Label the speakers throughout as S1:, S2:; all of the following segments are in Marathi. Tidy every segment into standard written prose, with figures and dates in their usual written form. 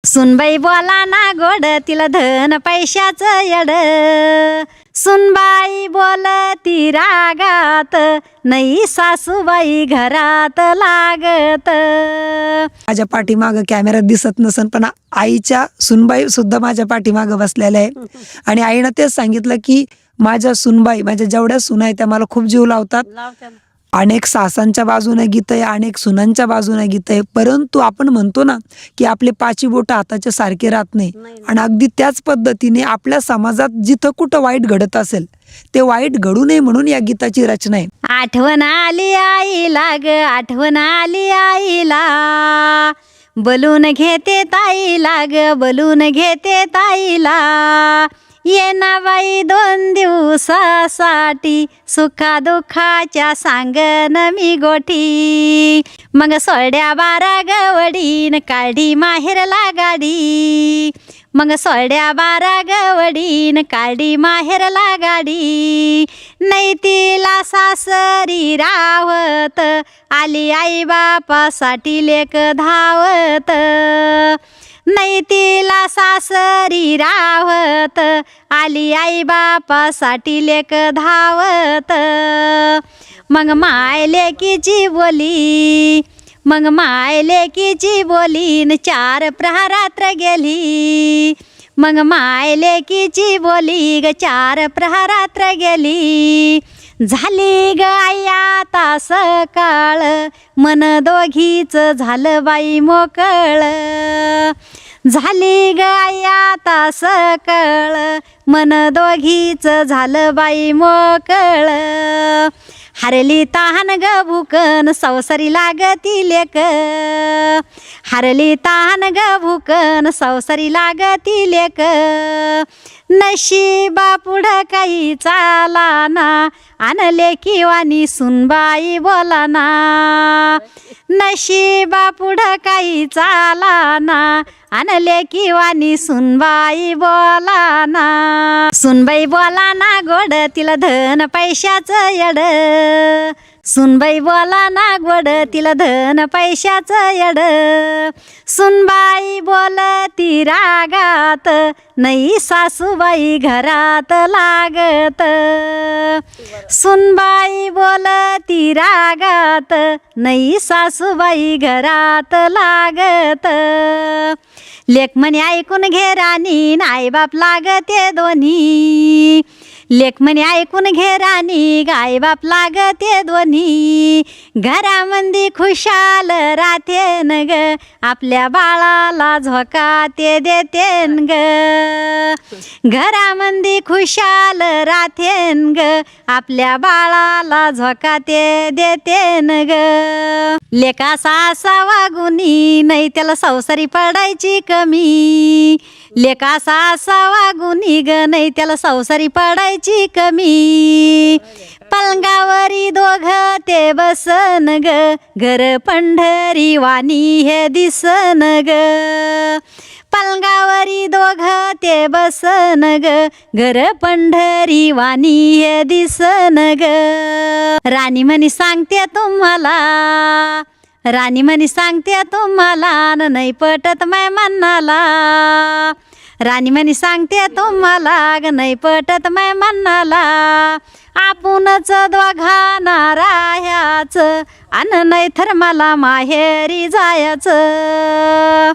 S1: सुनबाई बोला ना गोड तिला धन पैशाचं यड, सुनबाई बोलती रागात नाही सासूबाई घरात लागत.
S2: माझ्या पाठीमागं कॅमेऱ्यात दिसत नसन पण आईच्या सुनबाई सुद्धा माझ्या पाठीमागं बसलेल्या आहे. आणि आईनं तेच सांगितलं की माझ्या सुनबाई, माझ्या जेवढ्या सुना आहेत त्या मला खूप जीव लावतात. अनेक सासांच्या बाजूने गीत आहे, अनेक सुनांच्या बाजूने गीत आहे, परंतु आपण म्हणतो ना की आपले पाची बोट हाताच्या सारखे राहत नाही. आणि अगदी त्याच पद्धतीने आपल्या समाजात जिथं कुठं वाईट घडत असेल ते वाईट घडू नये म्हणून या गीताची रचना आहे.
S1: आठवण आली आईला ग, आठवण आली आईला, बोलून घेते ताईला ग, बोलून घेते ताईला. ये ना बाई 2 दिवसासाठी, सुखा दुःखाच्या सांगन मी गोठी. मग सोड्या 12 गवडीन काढी माहेरला गाडी, मग सोड्या 12 गवडीन काढी माहेरला गाडी. नाही तिला सासरी रावत, आली आई बापासाठी लेक धावत. नाही तिला सासरी रावत, आली आई बापासाठी लेक धावत. मग माय लेकीची बोली, मग माय लेकीची बोलीन 4 प्रहरात्र गेली. मग माय लेकीची बोली ग 4 प्रहरात्र गेली. झाली ग आई आता सकाळ, मन दोघीच झालं बाई मोकळ. झाली ग आई आता सकाळ, मन दोघीच झालं बाई मोकळ. हरली तहान ग भुकन संसारी लागती लेक, हरली तहान ग भुकन संसारी लागती लेक. नशिबा पुढं काही चालाना, आणले किवानी सुनबाई बोलाना. नशिबा पुढं काही चालाना, आणले किवानी सुनबाई बोलाना. सुनबाई बोलाना गोड तिला धन पैशाचं यड, सुनबाई बोलाना गोड तिला धन पैशाचं यड. सुनबाई बोलती रागात, नाही सासूबाई घरात लागत. सुनबाई बोलती रागात, नाही सासूबाई घरात लागत. लेक म्हणे ऐकून घे राणी, आई बाप लागते दोन्ही. लेक म्हणे ऐकून घे राणी, आई बाप लागते दोन्ही. घरामंदी खुशाल राहतेन ग, आपल्या बाळाला झोका ते देतेन ग. घरामंदी खुशाल राहतेन ग, आपल्या बाळाला झोका ते देतेन ग. लेका सासावा गुणी, नाही त्याला संसारी पडायची कमी. लेका सासावा गुणी ग, नाही त्याला संसारी पडायची कमी. पलंगावरी दोघ ते बसन ग, घर पंढरी वाणी हे दिसन ग. पलंगावरी दोघ ते बसन ग, घर पंढरी वाणी हे दिसन ग. राणी म्हणी सांगते तुम्हाला, राणी म्हणी सांगते तुम्हाला, नाही पटत माय मनाला. राणी म्हणी सांगते तुम्हाला ग, नाही पटत माय मनाला. आपणच दोघांना राहायचं, अन नाही तर मला माहेरी जायचं.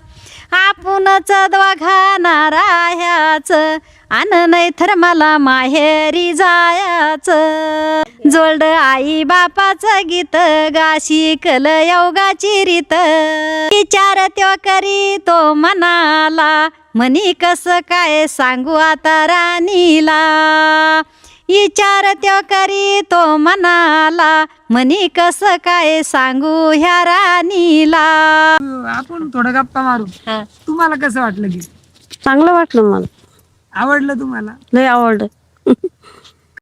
S1: आपणच दोघांना राहायचं, अन नाही तर मला माहेरी जायचं. जोड आई बापाचं गीत, गाशी कल योगाची रीत. विचार त्यो करी तो मनाला, म्हणी कसं काय सांगू आता राणीला. विचार त्यो करी तो मनाला, म्हणी कसं काय सांगू ह्या राणीला.
S2: आपण थोडं गप्पा मारू. तुम्हाला कसं वाटलं की?
S3: चांगलं वाटलं मला,
S2: आवडलं तुम्हाला?
S3: लय आवडलं.